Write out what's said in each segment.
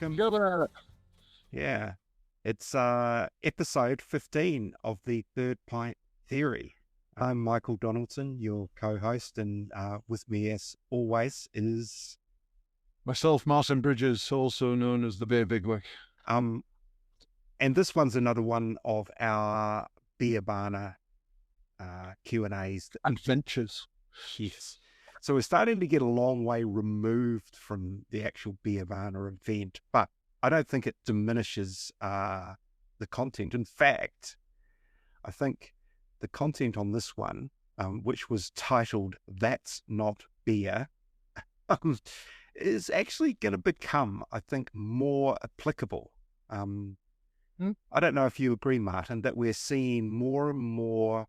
welcome. Good. Yeah, it's episode 15 of the Third Pint Theory. I'm Michael Donaldson, your co-host, and with me, as always, is Myself, Martin Bridges, also known as the Beer Bigwig. and this one's another one of our Beervana Q&As. Adventures. Yes. So we're starting to get a long way removed from the actual Beervana event, but I don't think it diminishes the content. In fact, I think the content on this one, which was titled "That's Not Beer," is actually going to become, I think, more applicable. I don't know if you agree, Martin, that we're seeing more and more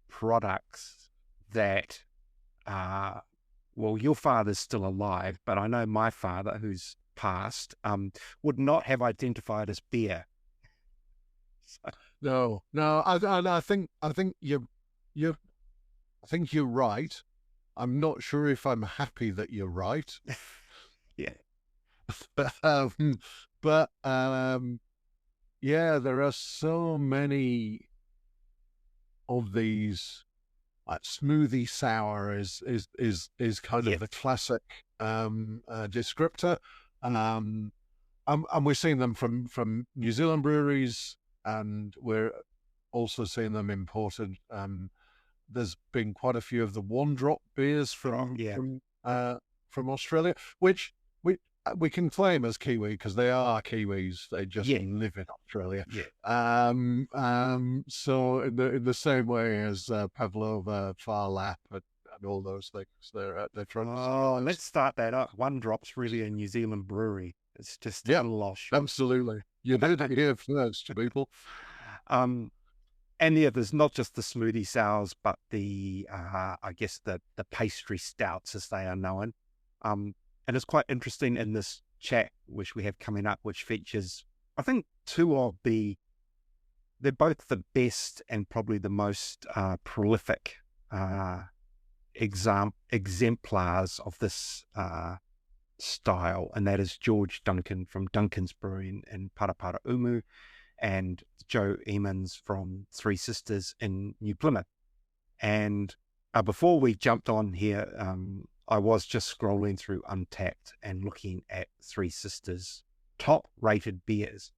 products that well, your father's still alive, but I know my father, who's passed, would not have identified as beer. No. I think you're right. I'm not sure if I'm happy that you're right. Yeah. but yeah, there are so many of these. Smoothie sour is kind of the classic descriptor, and we're seeing them from New Zealand breweries, and we're also seeing them imported. There's been quite a few of the one drop beers from Australia, which we can claim as Kiwi because they are Kiwis. They just live in Australia. So in the same way as Pavlova, Far Lap, and all those things, they're trying. Oh, let's start that up. One Drop's really a New Zealand brewery. It's just losh. Absolutely. You did hear first, people. And yeah, there's not just the smoothie sours, but the I guess the pastry stouts, as they are known. And it's quite interesting in this chat, which we have coming up, which features, I think, they're both the best and probably the most prolific exemplars of this style. And that is George Duncan from Duncan's Brewing in Paraparaumu and Joe Emans from Three Sisters in New Plymouth. And before we jumped on here, I was just scrolling through Untapped and looking at Three Sisters' top rated beers.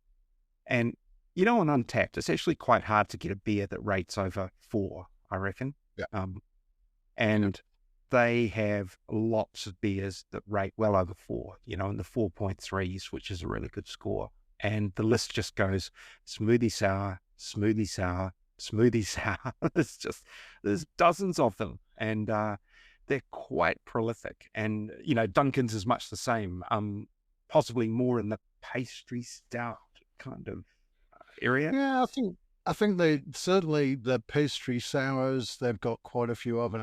And, you know, on Untapped, it's actually quite hard to get a beer that rates over 4, I reckon. Yeah. And they have lots of beers that rate well over 4, you know, in the 4.3s, which is a really good score. And the list just goes smoothie sour, smoothie sour, smoothie sour. There's dozens of them. And, they're quite prolific, and you know, Duncan's is much the same. Possibly more in the pastry stout kind of area. Yeah, I think they certainly the pastry sours. They've got quite a few of, and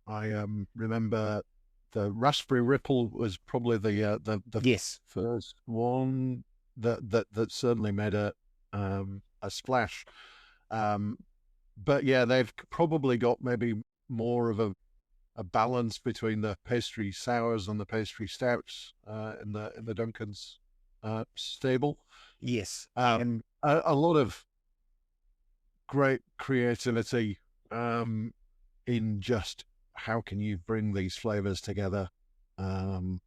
I remember the raspberry ripple was probably the first one that certainly made a splash. But yeah, they've probably got maybe more of a balance between the pastry sours and the pastry stouts in the Duncan's stable. Yes, a lot of great creativity in just how can you bring these flavors together, and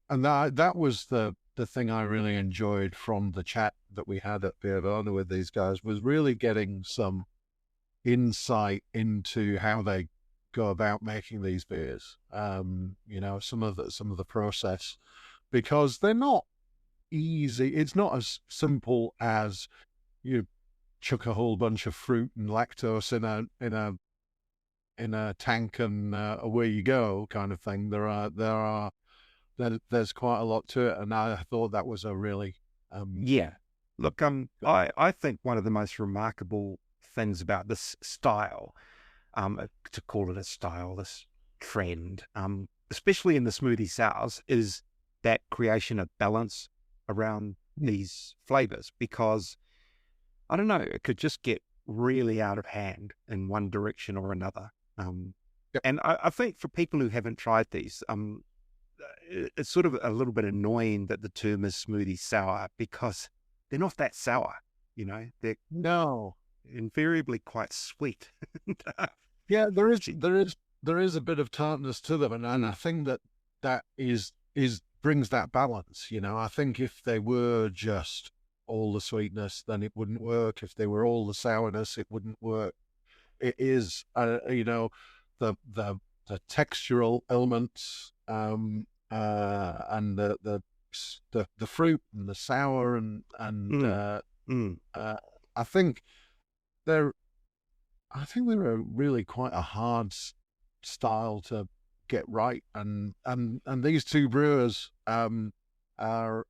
that was the thing I really enjoyed from the chat that we had at Beervana with these guys, was really getting some insight into how they go about making these beers. You know, some of the process, because they're not easy. It's not as simple as you chuck a whole bunch of fruit and lactose in a tank and away you go kind of thing. There's quite a lot to it, and I thought that was a really Look, I think one of the most remarkable things about this style, to call it a style, this trend, especially in the smoothie sours, is that creation of balance around these flavors, because I don't know, it could just get really out of hand in one direction or another. And I think for people who haven't tried these, it's sort of a little bit annoying that the term is smoothie sour because they're not that sour. They're No. invariably quite sweet. Yeah, there is a bit of tartness to them, and I think that is brings that balance. I think if they were just all the sweetness, then it wouldn't work. If they were all the sourness, it wouldn't work. It is, the textural elements, and the fruit and the sour and I think they're they're really quite a hard style to get right, and these two brewers are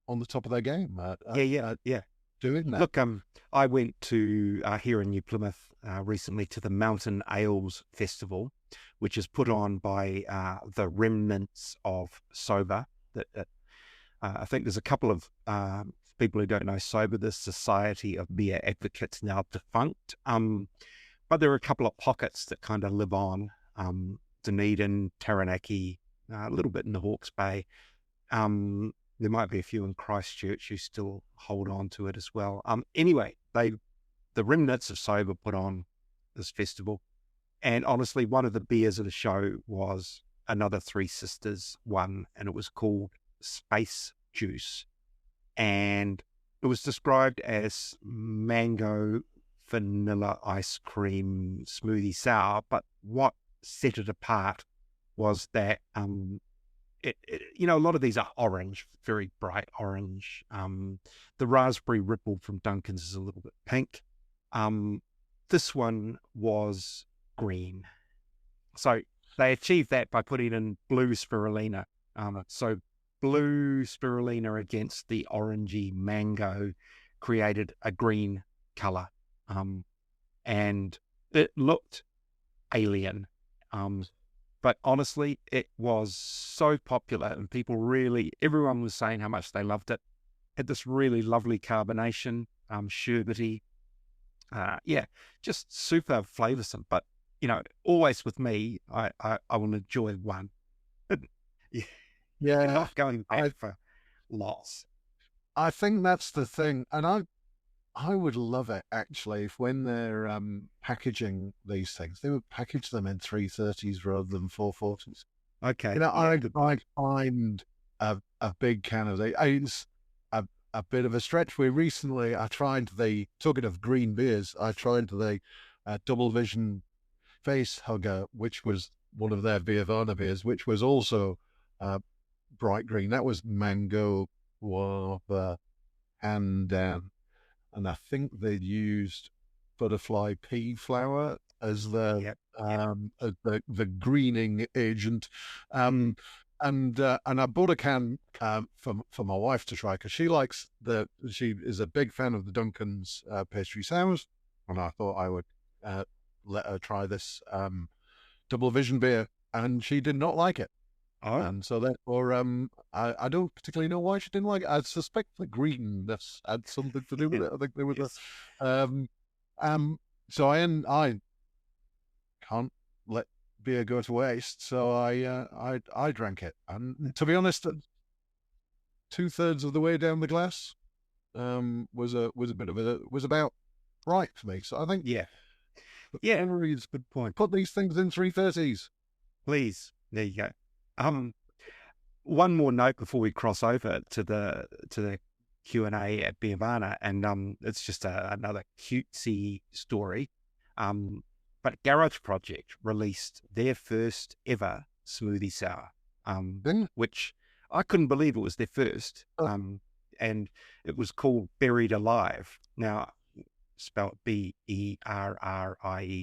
on the top of their game Yeah. doing that. Look, I went to here in New Plymouth recently to the Mountain Ales Festival, which is put on by the remnants of Sober. I think there's a couple of people who don't know Sober, the Society of Beer Advocates, now defunct. But there are a couple of pockets that kind of live on. Dunedin, Taranaki, a little bit in the Hawke's Bay. There might be a few in Christchurch who still hold on to it as well. Anyway, the remnants of Sober put on this festival. And honestly, one of the beers of the show was another Three Sisters one, and it was called Space Juice. And it was described as mango vanilla ice cream smoothie sour. But what set it apart was that a lot of these are orange, very bright orange. The raspberry ripple from Duncan's is a little bit pink. This one was green. So they achieved that by putting in blue spirulina. So blue spirulina against the orangey mango created a green color. And it looked alien. But honestly, it was so popular, and everyone was saying how much they loved it. Had this really lovely carbonation, sherbety, just super flavoursome. But always with me, I will enjoy one. Yeah, Not going back for lots. I think that's the thing, and I would love it actually if when they're packaging these things, they would package them in 330s rather than 440s. Okay. I find a big can of these. It's a bit of a stretch. I tried talking of green beers, I tried the Double Vision Face Hugger, which was one of their Beervana beers, which was also bright green. That was mango, guava, and I think they'd used butterfly pea flower as the greening agent. And I bought a can for my wife to try because she is a big fan of the Duncan's pastry sours, and I thought I would let her try this Double Vision beer, and she did not like it. Oh. And so therefore, I don't particularly know why she didn't like it. I suspect the greenness had something to do with it. I think there was so I can't let beer go to waste. So I drank it, and to be honest, 2/3 of the way down the glass, was about right for me. So I think it's a good point. Put these things in 330s, please. There you go. One more note before we cross over to the Q&A at Beervana, and it's just another cutesy story. But Garage Project released their first ever smoothie sour, which I couldn't believe it was their first. And it was called Buried Alive. Now, spelled Berried.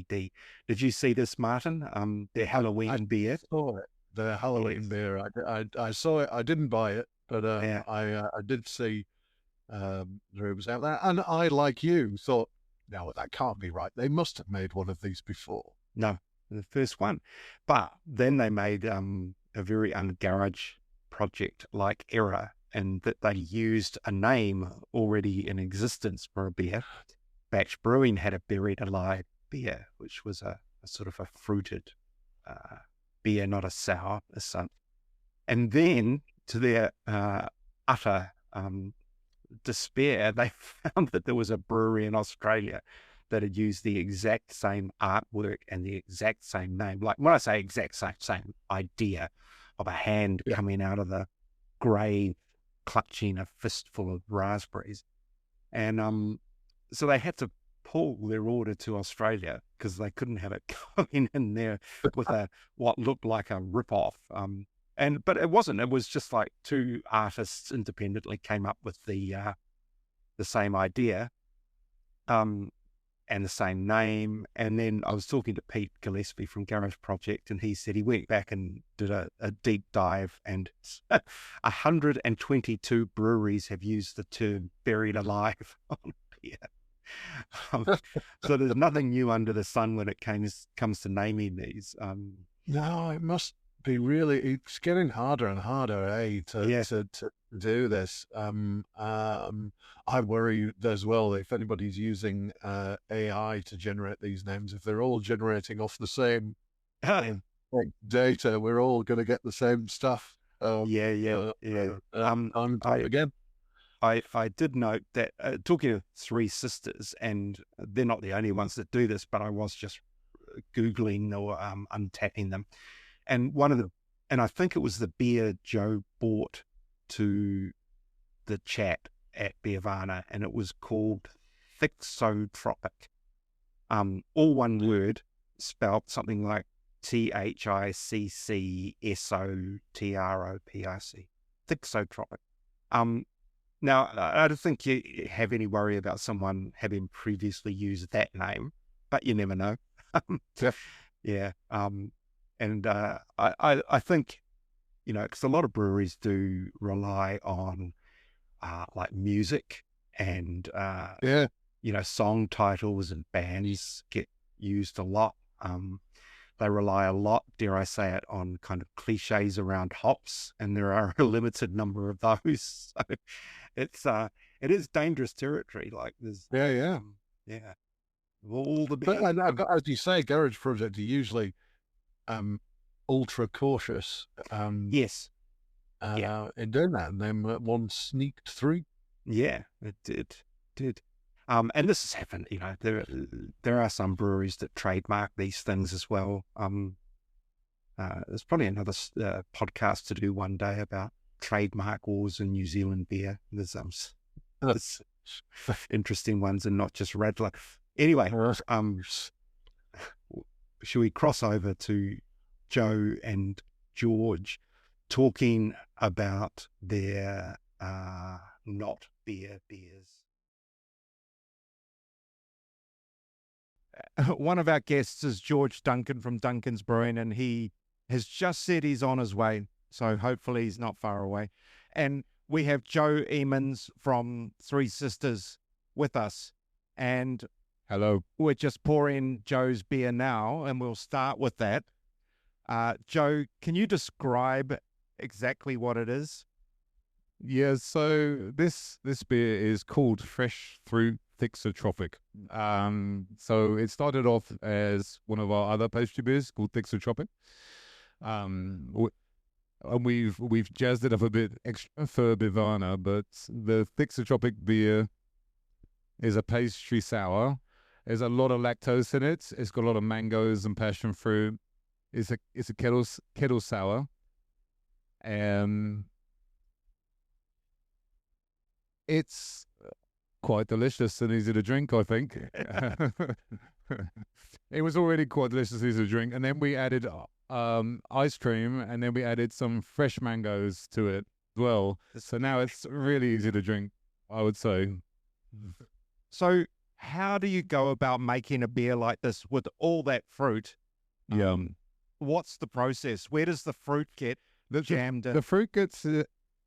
Did you see this, Martin? Their Halloween beer. Saw it. The Halloween beer. I saw it. I didn't buy it, but I did see it was out there, and I, like you, thought, no, that can't be right. They must have made one of these before. No, the first one. But then they made a very Garage Project-like error, and that they used a name already in existence for a beer. Batch Brewing had a Buried Alive beer, which was a sort of a fruited beer, not a sour as such. And then, to their utter despair, they found that there was a brewery in Australia that had used the exact same artwork and the exact same name. Like when I say exact same idea of a hand coming out of the grave, clutching a fistful of raspberries. And so they had to pull their order to Australia because they couldn't have it going in there with what looked like a rip-off. But it wasn't. It was just like two artists independently came up with the same idea, and the same name. And then I was talking to Pete Gillespie from Garage Project, and he said he went back and did a deep dive, and 122 breweries have used the term buried alive on beer. So there's nothing new under the sun when it comes to naming these. No, it must be really. It's getting harder and harder, to do this. I worry as well if anybody's using AI to generate these names. If they're all generating off the same data, we're all going to get the same stuff. Yeah. Again. I did note that talking of Three Sisters, and they're not the only ones that do this, but I was just Googling or untapping them. And and I think it was the beer Joe bought to the chat at Beervana, and it was called Thixotropic. All one word, spelled something like THICCSOTROPIC. Thixotropic. Now, I don't think you have any worry about someone having previously used that name, but you never know. Yeah. I think, because a lot of breweries do rely on like music and, song titles and bands get used a lot. They rely a lot, dare I say it, on kind of cliches around hops, and there are a limited number of those. So it is dangerous territory. Like there's all the but as you say, Garage Project are usually ultra cautious. Yes. In doing that, and then one sneaked through. Yeah, it did. And this has happened. There are some breweries that trademark these things as well. There's probably another podcast to do one day about trademark wars in New Zealand beer. There's interesting ones, and not just Radler. Anyway, should we cross over to Joe and George talking about their not beer beers? One of our guests is George Duncan from Duncan's Brewing, and he has just said he's on his way, so hopefully he's not far away. And we have Joe Emans from Three Sisters with us. And hello. We're just pouring Joe's beer now, and we'll start with that. Joe, can you describe exactly what it is? Yeah, so this beer is called Fresh Fruit Thixotropic. So it started off as one of our other pastry beers called Thixotropic. And we've jazzed it up a bit extra for Beervana, but the Thixotropic beer is a pastry sour. There's a lot of lactose in it. It's got a lot of mangoes and passion fruit. It's a kettle sour. It's quite delicious and easy to drink, I think. It was already quite delicious and easy to drink. And then we added ice cream, and then we added some fresh mangoes to it as well. So now it's really easy to drink, I would say. So how do you go about making a beer like this with all that fruit? What's the process? Where does the fruit get jammed in? The fruit gets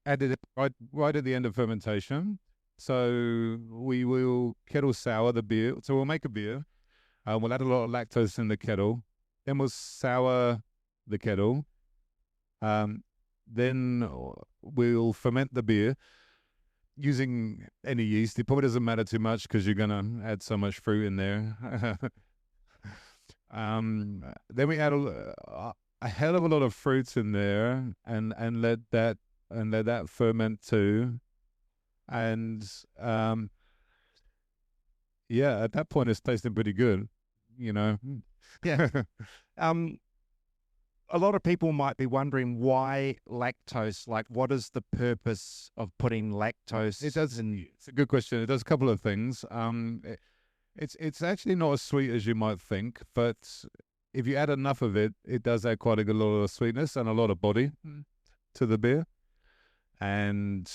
added right at the end of fermentation. So we will kettle sour the beer. So we'll make a beer. We'll add a lot of lactose in the kettle. Then we'll sour the kettle. Then we'll ferment the beer using any yeast. It probably doesn't matter too much because you're going to add so much fruit in there. Then we add a hell of a lot of fruits in there, and let that ferment too, and yeah, at that point it's tasting pretty good, you know. Yeah. A lot of people might be wondering why lactose. Like, what is the purpose of putting lactose? It does. It's a good question. It does a couple of things. It's actually not as sweet as you might think, but if you add enough of it, it does add quite a good lot of sweetness and a lot of body to the beer, and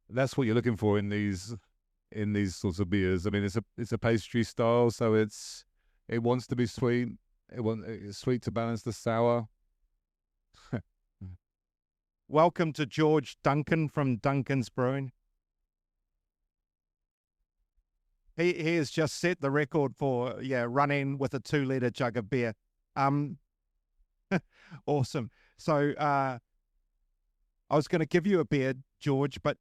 that's what you're looking for in these sorts of beers. I mean, it's a pastry style, so it wants to be sweet. It's sweet to balance the sour. Welcome to George Duncan from Duncan's Brewing. He has just set the record for running with a 2-liter jug of beer. Awesome. So I was going to give you a beer, George, but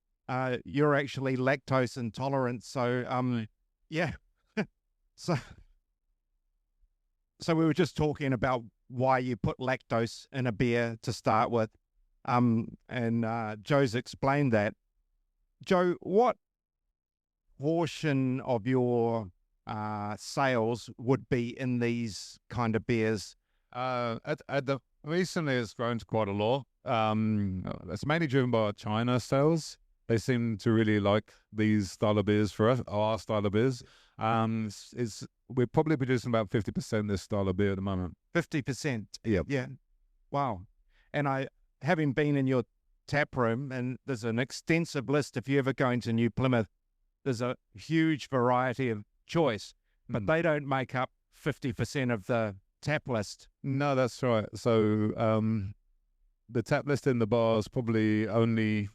you're actually lactose intolerant. So yeah. So we were just talking about why you put lactose in a beer to start with. And Joe's explained that. Joe, what portion of your sales would be in these kind of beers? Recently it's grown quite a lot. It's mainly driven by China sales. They seem to really like these style of beers for us, our style of beers. We're probably producing about 50% this style of beer at the moment. 50%? Yep. Yeah. Wow. And having been in your tap room, and there's an extensive list, if you ever go into New Plymouth, there's a huge variety of choice, but they don't make up 50% of the tap list. No, that's right. So the tap list in the bar is probably only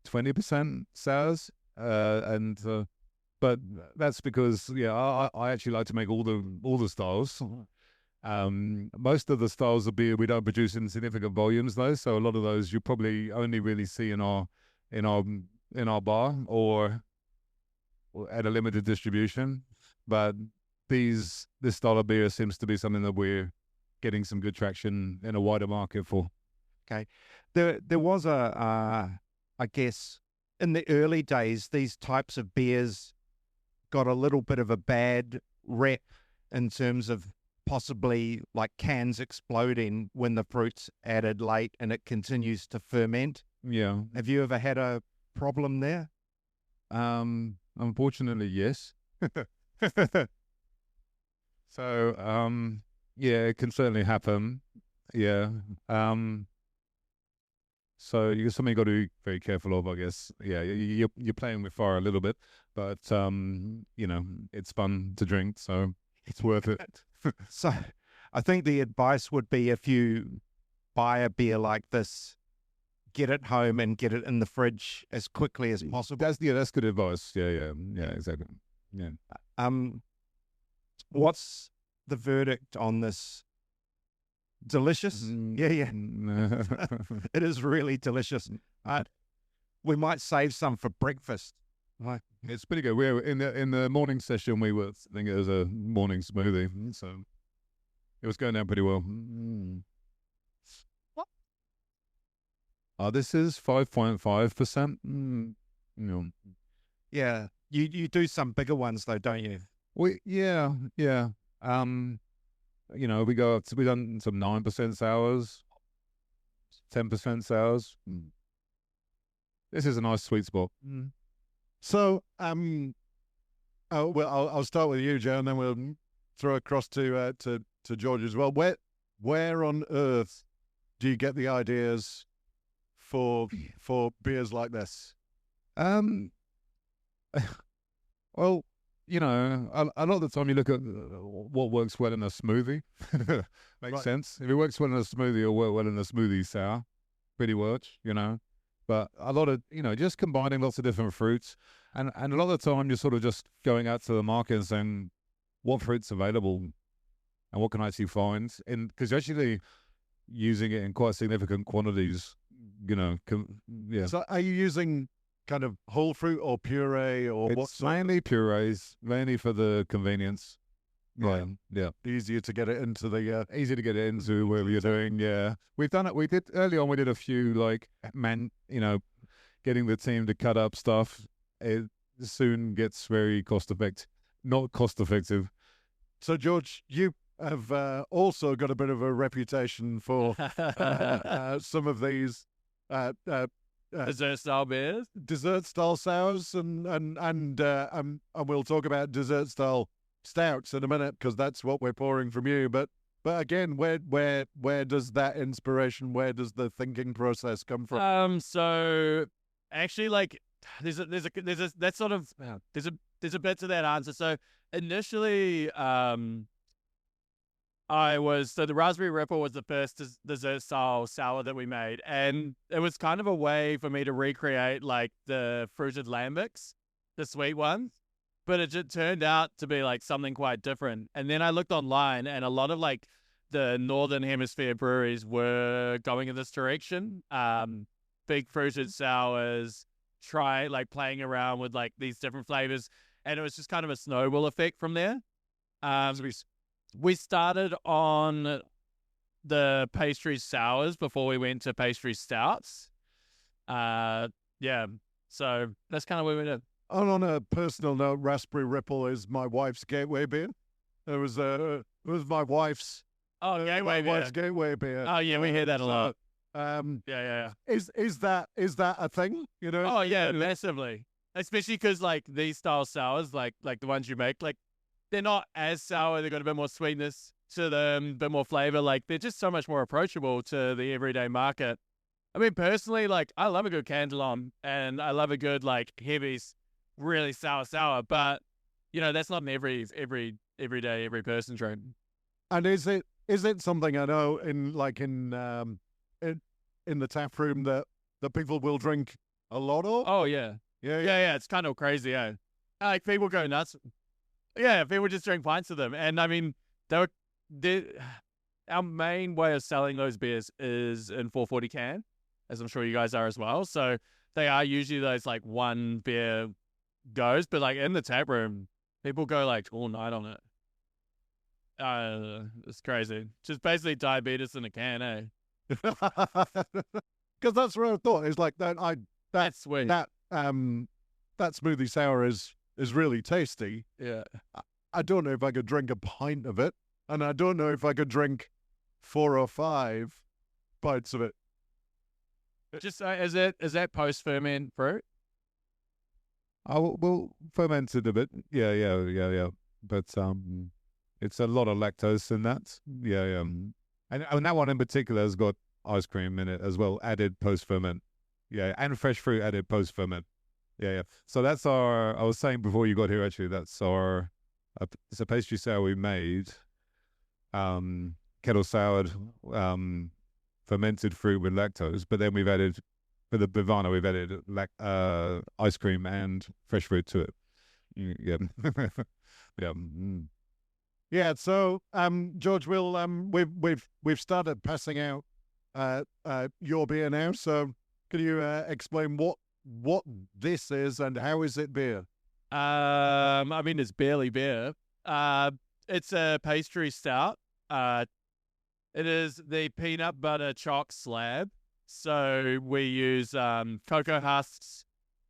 20% sours, but that's because I actually like to make all the styles. Most of the styles of beer we don't produce in significant volumes though, so a lot of those you probably only really see in our bar or at a limited distribution. But this style of beer seems to be something that we're getting some good traction in a wider market for. Okay, there was I guess in the early days these types of beers got a little bit of a bad rep in terms of possibly like cans exploding when the fruit's added late and it continues to ferment. Yeah. Have you ever had a problem there? Unfortunately, yes. So, yeah, it can certainly happen. Yeah. So it's something you got to be very careful of, I guess. Yeah, you're playing with fire a little bit, but it's fun to drink, so it's worth it. So I think the advice would be, if you buy a beer like this, get it home and get it in the fridge as quickly as possible. That's good advice. Yeah, exactly. Yeah. What's the verdict on this? Delicious? Yeah. It is really delicious. We might save some for breakfast. It's pretty good. We're in the morning session. I think it was a morning smoothie, so it was going down pretty well. What? This is 5.5%. Yeah, you do some bigger ones though, don't you? Yeah. We go up to, we've done some 9% sours, 10% sours. This is a nice sweet spot. So, I'll start with you, Joe, and then we'll throw across to George as well. Where on earth do you get the ideas for beers like this? Well, a lot of the time you look at what works well in a smoothie. Makes sense. If it works well in a smoothie, it'll work well in a smoothie sour. Pretty much, But a lot of, just combining lots of different fruits. And a lot of the time you're sort of just going out to the market and saying, what fruit's available and what can I actually find? Because you're actually using it in quite significant quantities, yeah. So are you using kind of whole fruit or puree or what? It's mainly purees, mainly for the convenience. Yeah. Easier to get it into the. Easy to get into wherever you're doing. Yeah, we've done it. We did early on. We did a few getting the team to cut up stuff. It soon gets very not cost effective. So George, you have also got a bit of a reputation for some of these dessert style beers, dessert style sours, and we'll talk about dessert style stouts in a minute because that's what we're pouring from you. But again, where does that inspiration, where does the thinking process come from? So actually, like, there's a bit to that answer. So initially, the Raspberry Ripple was the first dessert style sour that we made, and it was kind of a way for me to recreate like the fruited lambics, the sweet ones, but it just turned out to be like something quite different. And then I looked online, and a lot of like the Northern Hemisphere breweries were going in this direction. Big fruited sours, playing around with like these different flavors, and it was just kind of a snowball effect from there. We started on the pastry sours before we went to pastry stouts. So that's kind of where we did. And on a personal note, Raspberry Ripple is my wife's gateway beer. It was my wife's gateway beer. Oh yeah, we hear that a lot. Yeah. Is that a thing? You know? Oh yeah, massively. Especially because like these style sours, like the ones you make, like they're not as sour. They've got a bit more sweetness to them, a bit more flavor. Like they're just so much more approachable to the everyday market. I mean, personally, like I love a good Candlelon, and I love a good like Heavy's really sour. But you know, that's not an every day, every person drink. And is it something I know in the tap room that people will drink a lot of? Oh yeah. Yeah. It's kind of crazy. Yeah, like people go nuts. Yeah, people just drink pints of them, and I mean, our main way of selling those beers is in 440 can, as I'm sure you guys are as well. So they are usually those like one beer goes, but like in the tap room, people go like all night on it. It's crazy. Just basically diabetes in a can, eh? Because that's what I thought. It's like that. That's sweet. That smoothie sour is really tasty. Yeah. I don't know if I could drink a pint of it, and I don't know if I could drink 4 or 5 pints of it. Just is that post ferment fruit? We'll ferment it a bit. Yeah. But it's a lot of lactose in that. Yeah. And that one in particular has got ice cream in it as well, added post ferment. Yeah, and fresh fruit added post ferment. Yeah. So that's I was saying before you got here, actually, it's a pastry sour we made, kettle soured, fermented fruit with lactose, but then we've added, for the Beervana, we've added ice cream and fresh fruit to it. Yeah. Yeah. So, George, we've started passing out your beer now. So, can you explain what this is and how is it beer? I mean, it's barely beer. It's a pastry stout. It is the peanut butter choc slab. So we use cocoa husks,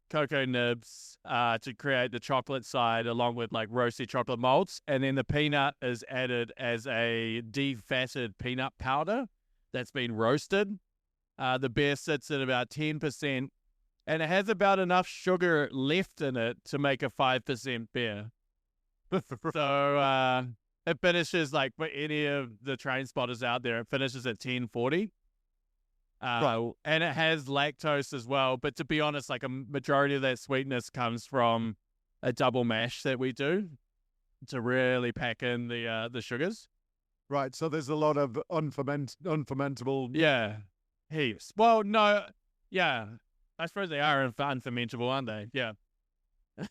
cocoa nibs to create the chocolate side, along with like roasted chocolate malts, and then the peanut is added as a defatted peanut powder that's been roasted. The beer sits at about 10%, and it has about enough sugar left in it to make a 5% beer. So it finishes, like for any of the train spotters out there, it finishes at 10:40. And it has lactose as well. But to be honest, like a majority of that sweetness comes from a double mash that we do to really pack in the sugars. Right. So there's a lot of unfermentable. Yeah. Heaps. Well, no. Yeah. I suppose they are unfermentable, aren't they? Yeah.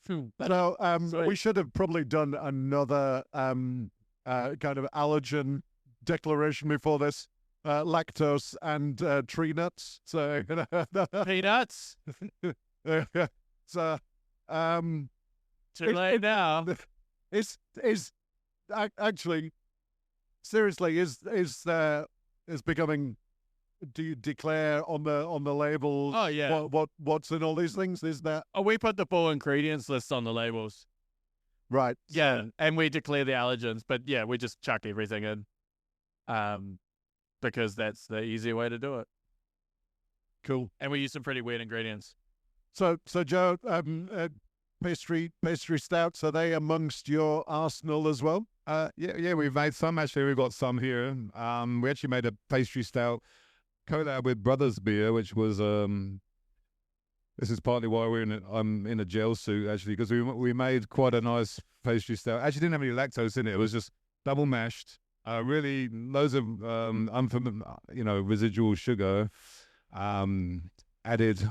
So we should have probably done another kind of allergen declaration before this. Lactose and tree nuts. So peanuts. So too late now. Is actually, seriously, is becoming. Do you declare on the labels? Oh, yeah. What's in all these things? Is that Oh, we put the full ingredients list on the labels. right? Yeah, and we declare the allergens, but yeah, we just chuck everything in, because that's the easier way to do it. Cool. And we use some pretty weird ingredients. So Joe, pastry stouts, are they amongst your arsenal as well? Yeah, we've made some. Actually, we've got some here. We actually made a pastry stout collab with Brothers Beer, which was this is partly why I'm in a gel suit, actually, because we made quite a nice pastry stout. Actually, didn't have any lactose in it. It was just double mashed, really loads of residual sugar, added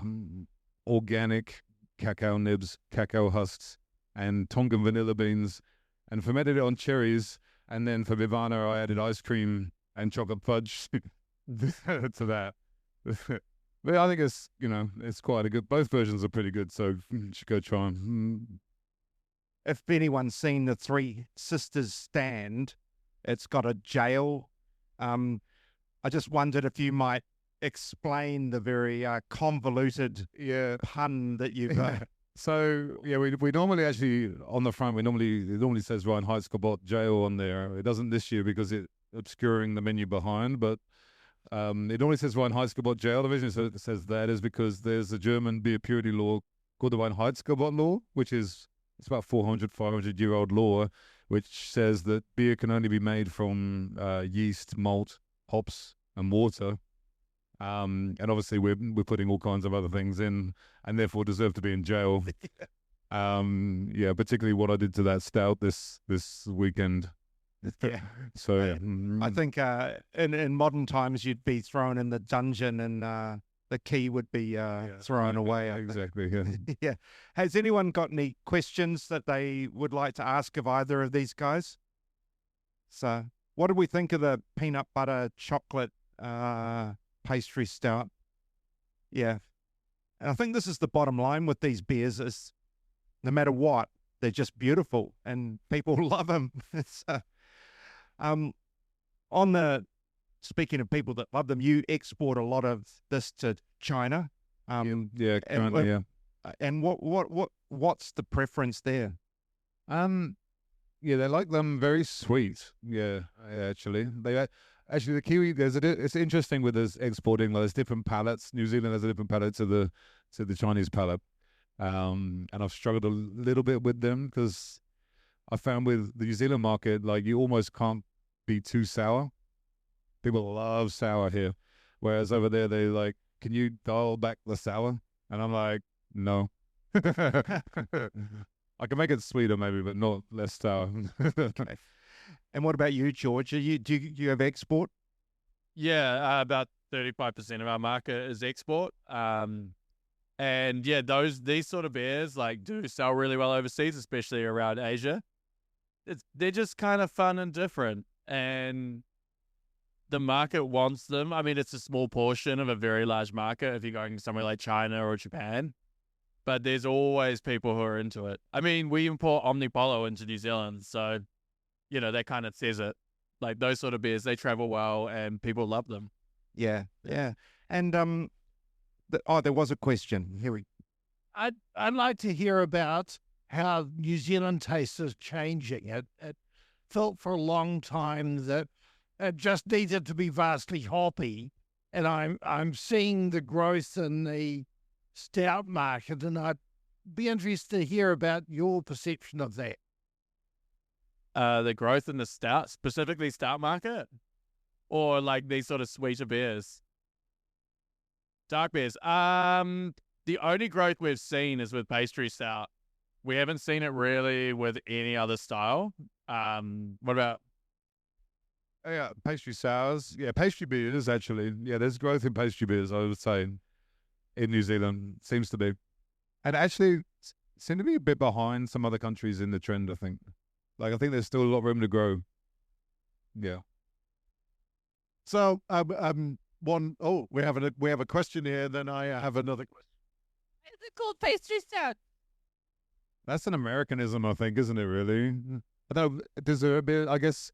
organic cacao nibs, cacao husks, and Tongan vanilla beans, and fermented it on cherries. And then for Beervana, I added ice cream and chocolate fudge to that. But I think it's quite a good. Both versions are pretty good, so you should go try them. If anyone's seen the Three Sisters stand, it's got a jail. I just wondered if you might explain the very convoluted pun that you've got. So yeah, we normally actually on the front it normally says Reinheitsgebot jail on there. It doesn't this year because it's obscuring the menu behind, but it normally says Reinheitsgebot jail. The reason it says that is because there's a German beer purity law called the Reinheitsgebot law, which is it's about 500-year-old law, which says that beer can only be made from yeast, malt, hops, and water. And obviously we're putting all kinds of other things in, and therefore deserve to be in jail. Particularly what I did to that stout this weekend. Yeah. So yeah. I think in modern times you'd be thrown in the dungeon and the key would be thrown away. Exactly. Yeah. Yeah. Has anyone got any questions that they would like to ask of either of these guys? So, what did we think of the peanut butter chocolate pastry stout? Yeah. And I think this is the bottom line with these beers is no matter what, they're just beautiful and people love them. Speaking of people that love them, you export a lot of this to China. Currently. And what's the preference there? They like them very sweet. Yeah, actually, actually the Kiwi. It's interesting with us exporting. There's different palates. New Zealand has a different palate to the Chinese palate, and I've struggled a little bit with them because I found with the New Zealand market, like you almost can't be too sour. People love sour here, whereas over there they like, can you dial back the sour? And I'm like, no. I can make it sweeter maybe, but not less sour. Okay. And what about you, George? Do you have export? Yeah, about 35% of our market is export. And yeah, these sort of beers like do sell really well overseas, especially around Asia. They're just kind of fun and different, and the market wants them. I mean, it's a small portion of a very large market if you're going somewhere like China or Japan, but there's always people who are into it. I mean, we import Omnipollo into New Zealand, so that kind of says it. Like those sort of beers, they travel well and people love them. Yeah. And there was a question. Here we. I'd like to hear about how New Zealand taste is changing. It felt for a long time that it just needed to be vastly hoppy, and I'm seeing the growth in the stout market, and I'd be interested to hear about your perception of that. The growth in the stout, specifically stout market, or like these sort of sweeter beers, dark beers. The only growth we've seen is with pastry stout. We haven't seen it really with any other style. What about? Yeah, pastry sours. Yeah, pastry beers actually. Yeah, there's growth in pastry beers, I would say, in New Zealand. Seems to be. And actually seem to be a bit behind some other countries in the trend, I think. Like, I think there's still a lot of room to grow. Yeah. So, we have a question here. Then I have another question. Is it called pastry stout? That's an Americanism, I think, isn't it, really? I don't know, dessert beer, I guess.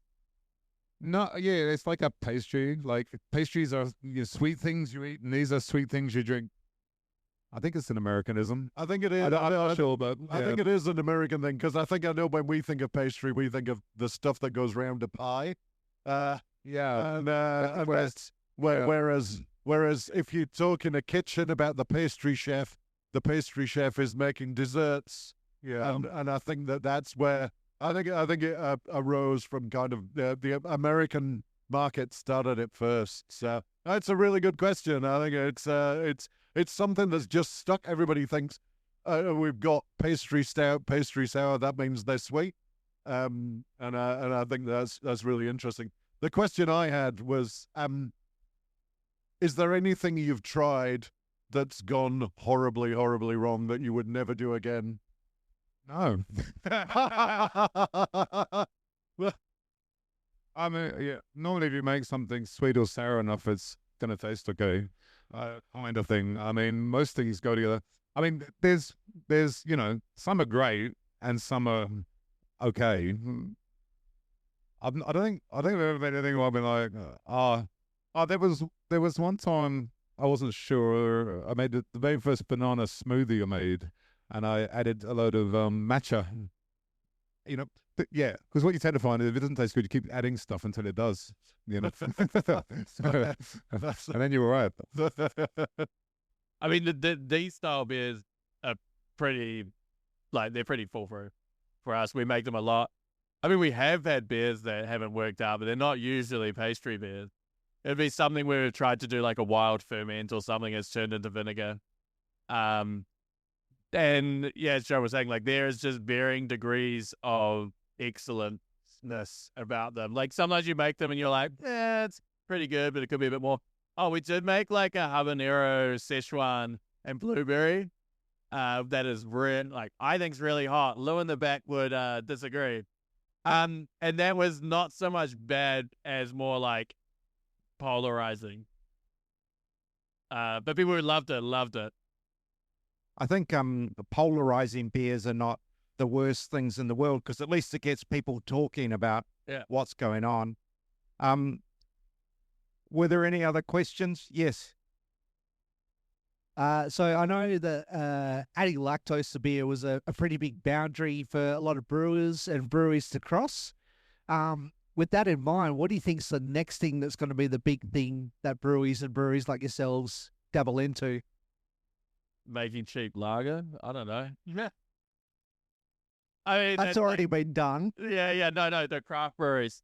No, yeah, it's like a pastry. Like pastries are sweet things you eat, and these are sweet things you drink. I think it's an Americanism. I think it is. I'm not sure, but I think it is an American thing because I know when we think of pastry, we think of the stuff that goes round a pie. yeah. Whereas if you talk in a kitchen about the pastry chef is making desserts. Yeah. And I think that's where I think it arose from kind of the American market started it first. So that's a really good question. I think it's something that's just stuck. Everybody thinks we've got pastry stout, pastry sour. That means they're sweet. And I think that's really interesting. The question I had was, is there anything you've tried that's gone horribly, horribly wrong that you would never do again? No. Well, I mean, yeah. Normally, if you make something sweet or sour enough, it's gonna taste okay, kind of thing. I mean, most things go together. I mean, there's some are great and some are okay. I don't think I've ever made anything where I've been like, there was one time I wasn't sure. I made the very first banana smoothie I made, and I added a load of matcha. Because what you tend to find is if it doesn't taste good, you keep adding stuff until it does. And then you're all right. I mean, these style beers are pretty, they're pretty full through for us. We make them a lot. I mean, we have had beers that haven't worked out, but they're not usually pastry beers. It'd be something where we've tried to do like a wild ferment or something that's turned into vinegar. And yeah, as Joe was saying, like there is just varying degrees of excellentness about them. Like sometimes you make them and you're like, it's pretty good, but it could be a bit more. Oh, we did make like a habanero, Szechuan, and blueberry. That is I think's really hot. Lou in the back would disagree. And that was not so much bad as more like polarizing. But people who loved it. I think the polarizing beers are not the worst things in the world because at least it gets people talking about what's going on. Were there any other questions? Yes. So I know that adding lactose to beer was a pretty big boundary for a lot of brewers and breweries to cross. With that in mind, what do you think is the next thing that's going to be the big thing that breweries like yourselves dabble into? Making cheap lager? I don't know. Yeah. I mean, that's already been done. Yeah. No, the craft breweries.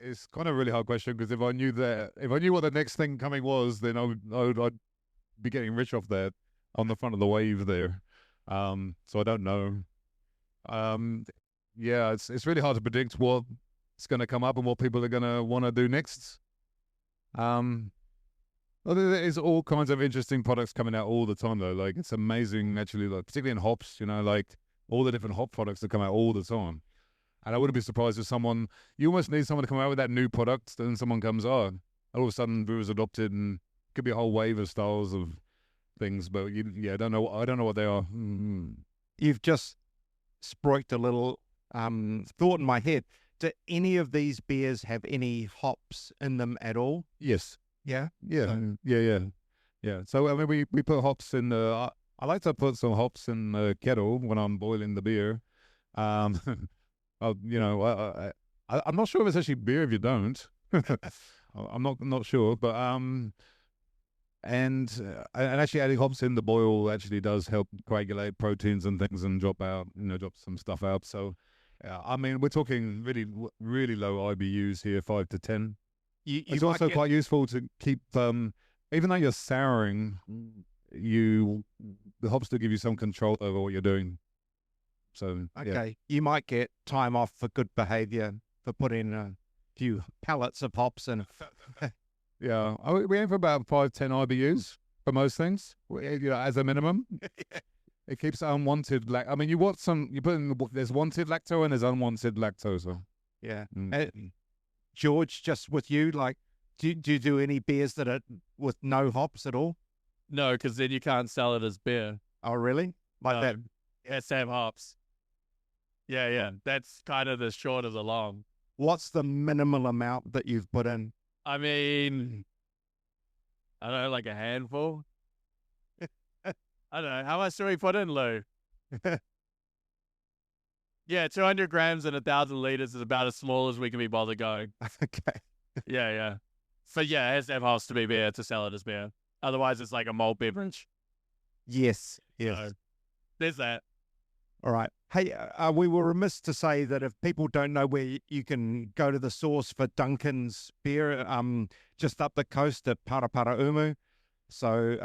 It's kind of a really hard question because if I knew what the next thing coming was, then I'd be getting rich off that on the front of the wave there. So I don't know. Yeah, it's really hard to predict what's going to come up and what people are going to want to do next. Well, there's all kinds of interesting products coming out all the time, though. Like it's amazing, actually. Like particularly in hops, like all the different hop products that come out all the time. And I wouldn't be surprised if you almost need someone to come out with that new product, then someone comes, all of a sudden brewers adopted, and it could be a whole wave of styles of things, but I don't know what they are. Mm-hmm. You've just sprooked a little thought in my head. Do any of these beers have any hops in them at all? Yes. Yeah? Yeah. Yeah. So, I mean, we put hops in I like to put some hops in the kettle when I'm boiling the beer. I'm not sure if it's actually beer if you don't. I'm not sure, but and actually adding hops in the boil actually does help coagulate proteins and things and drop some stuff out. So, I mean, we're talking really, really low IBUs here, 5 to 10. It's also quite useful to keep, even though you're souring, the hops do give you some control over what you're doing. So, okay, you might get time off for good behavior for putting a few pallets of hops in. Yeah, we aim for about 5-10 IBUs for most things, as a minimum. It keeps unwanted. I mean, there's wanted lactose and there's unwanted lactose. So. Yeah. George, just with you, do you do any beers that are with no hops at all? No, because then you can't sell it as beer. Oh, really? Like that? It has to have hops. Yeah. That's kind of the short of the long. What's the minimal amount that you've put in? I mean, I don't know, like a handful. I don't know. How much do we put in, Lou? Yeah, 200 grams and 1,000 liters is about as small as we can be bothered going. Okay. Yeah. So yeah, it has to have hops to be beer to sell it as beer. Otherwise, it's like a malt beverage. Yes. So there's that. All right. Hey, we were remiss to say that if people don't know where you can go to the source for Duncan's beer, just up the coast at Paraparaumu. So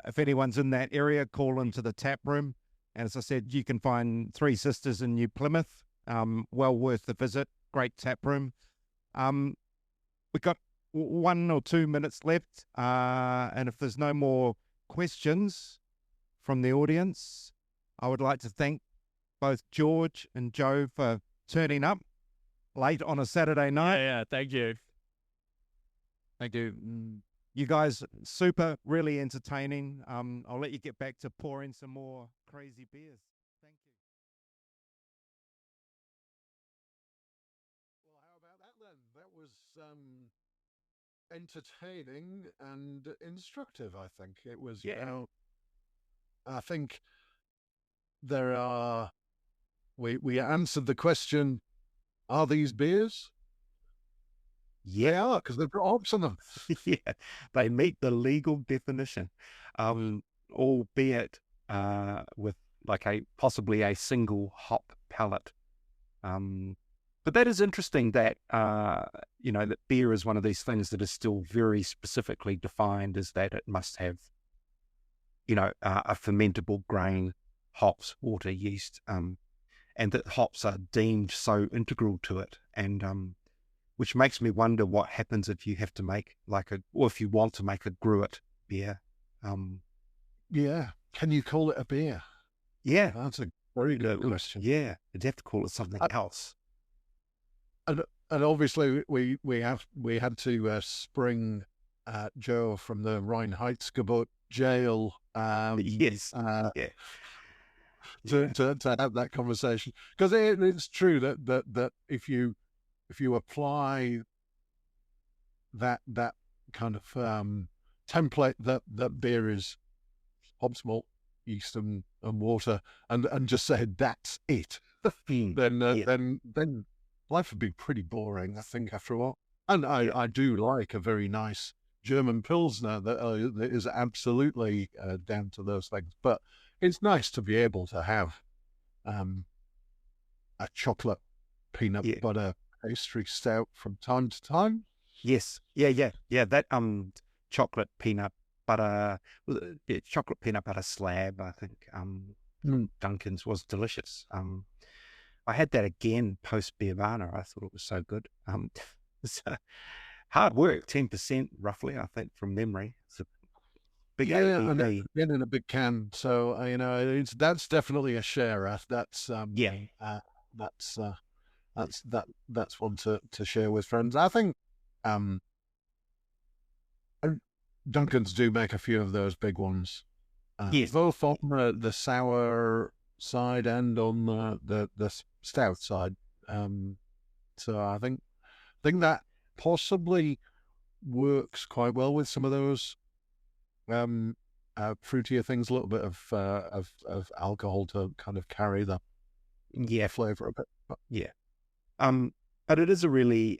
if anyone's in that area, call into the tap room. And as I said, you can find Three Sisters in New Plymouth. Well worth the visit. Great tap room. We've got 1 or 2 minutes left. And if there's no more questions from the audience, I would like to thank both George and Joe for turning up late on a Saturday night. Yeah. Thank you. Thank you. You guys, super, really entertaining. I'll let you get back to pouring some more crazy beers. Thank you. Well, how about that then? That was entertaining and instructive, I think. It was, I think there are, we answered the question, are these beers? Yeah, because they've got hops in them. Yeah, they meet the legal definition, albeit with like possibly a single hop palette. But that is interesting that, that beer is one of these things that is still very specifically defined as that it must have, a fermentable grain, hops, water, yeast, and that hops are deemed so integral to it. And which makes me wonder what happens if you have to make or if you want to make a gruit beer. Yeah. Can you call it a beer? Yeah. That's a very good question. Yeah. You'd have to call it something else. And obviously we had to spring Joe from the Reinheitsgebot jail. Yes. To have that conversation, because it's true that if you apply that kind of template that beer is hops, malt, yeast, and water, and just say that's it, then life would be pretty boring, I think, after a while. And I do like a very nice German Pilsner that is absolutely down to those things. But it's nice to be able to have a chocolate peanut butter pastry stout from time to time. Yes. Yeah. That chocolate peanut butter slab, I think, Duncan's was delicious. I had that again post Beervana. I thought it was so good. So hard work, 10% roughly, I think, from memory. It's a big and then in a big can. So that's definitely a share. That's that's one to share with friends. I think Duncan's do make a few of those big ones. Yes, both on the sour side and on the stout side. So I think that possibly works quite well with some of those fruitier things. A little bit of alcohol to kind of carry the flavor a bit. But, but it is a really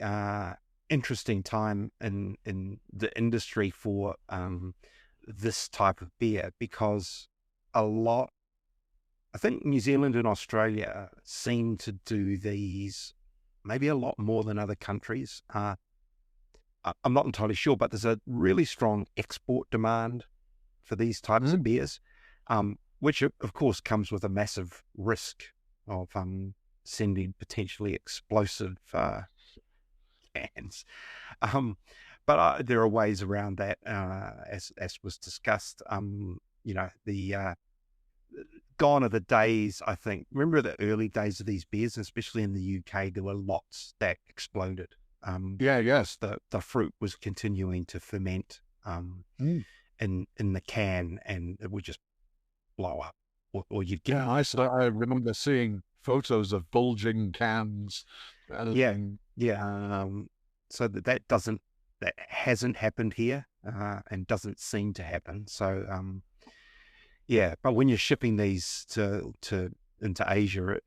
interesting time in the industry for this type of beer, because I think New Zealand and Australia seem to do these maybe a lot more than other countries. I'm not entirely sure, but there's a really strong export demand for these types of beers, which of course comes with a massive risk of sending potentially explosive cans. But there are ways around that, as was discussed. Gone are the days, I think. Remember the early days of these beers, especially in the UK, there were lots that exploded. Yes. The fruit was continuing to ferment in the can, and it would just blow up, or you'd get. I remember seeing photos of bulging cans. Yeah. So that hasn't happened here, and doesn't seem to happen. So but when you're shipping these into Asia,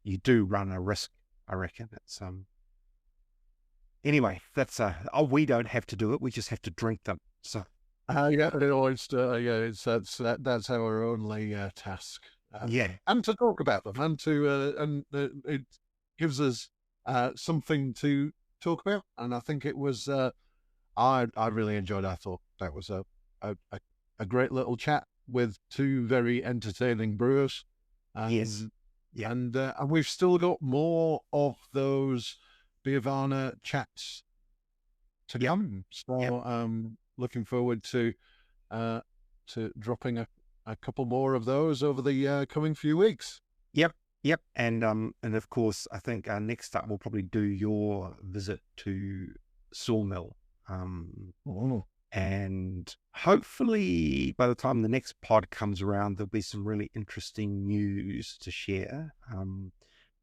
you do run a risk, I reckon. It's anyway, that's we don't have to do it, we just have to drink them. So that's our only task. yeah. And to talk about them, and it gives us something to talk about. And I think it was I really enjoyed. I thought that was a great little chat with two very entertaining brewers. Yes. Yeah. And we've still got more of those Beervana chats to come. So looking forward to dropping a couple more of those over the coming few weeks. Yep. And of course, I think next up we'll probably do your visit to Sawmill. And hopefully by the time the next pod comes around, there'll be some really interesting news to share. I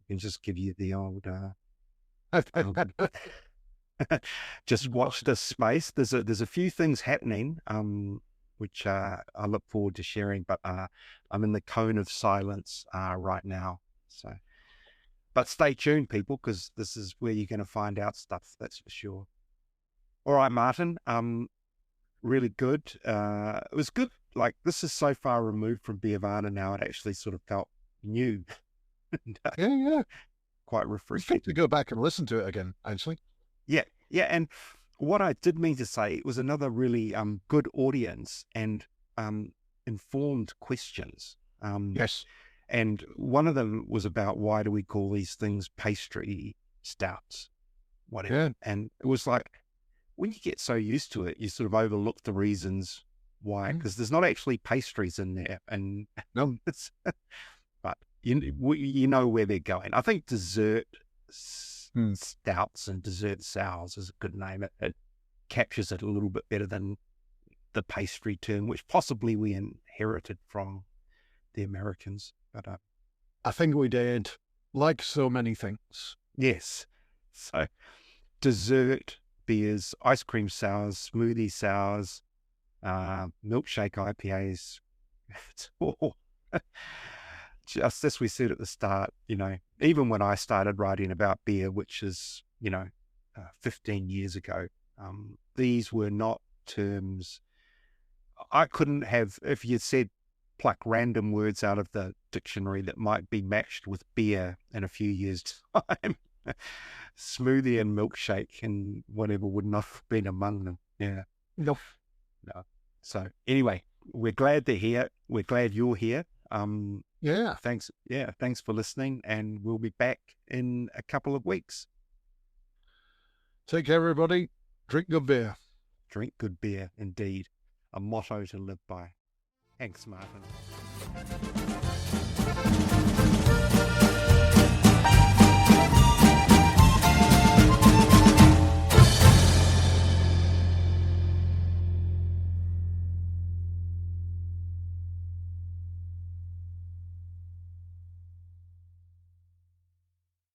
can just give you the old just watch this space. There's a few things happening, which I look forward to sharing, but I'm in the cone of silence right now. So, but stay tuned, people, because this is where you're going to find out stuff. That's for sure. All right, Martin. Really good. It was good. Like, this is so far removed from Beervana now, it actually sort of felt new. Yeah. Quite It's refreshing. good to go back and listen to it again, actually. Yeah. And what I did mean to say, it was another really good audience and informed questions. Yes. And one of them was about, why do we call these things pastry stouts? Whatever. Yeah. And it was like, when you get so used to it, you sort of overlook the reasons why, because there's not actually pastries in there. And No. but you know where they're going. I think dessert stouts and dessert sours is a good name. It captures it a little bit better than the pastry term, which possibly we inherited from the Americans. But I think we did, like so many things. yes. So dessert beers, ice cream sours, smoothie sours, milkshake IPAs. Just as we said at the start, even when I started writing about beer, which is, 15 years ago, these were not terms I couldn't have, if you said pluck random words out of the dictionary that might be matched with beer in a few years' time. Smoothie and milkshake and whatever would not have been among them. Yeah. No. So anyway, we're glad they're here. We're glad you're here. Yeah. Thanks. Yeah. Thanks for listening. And we'll be back in a couple of weeks. Take care, everybody. Drink good beer. Drink good beer, indeed. A motto to live by. Thanks, Martin.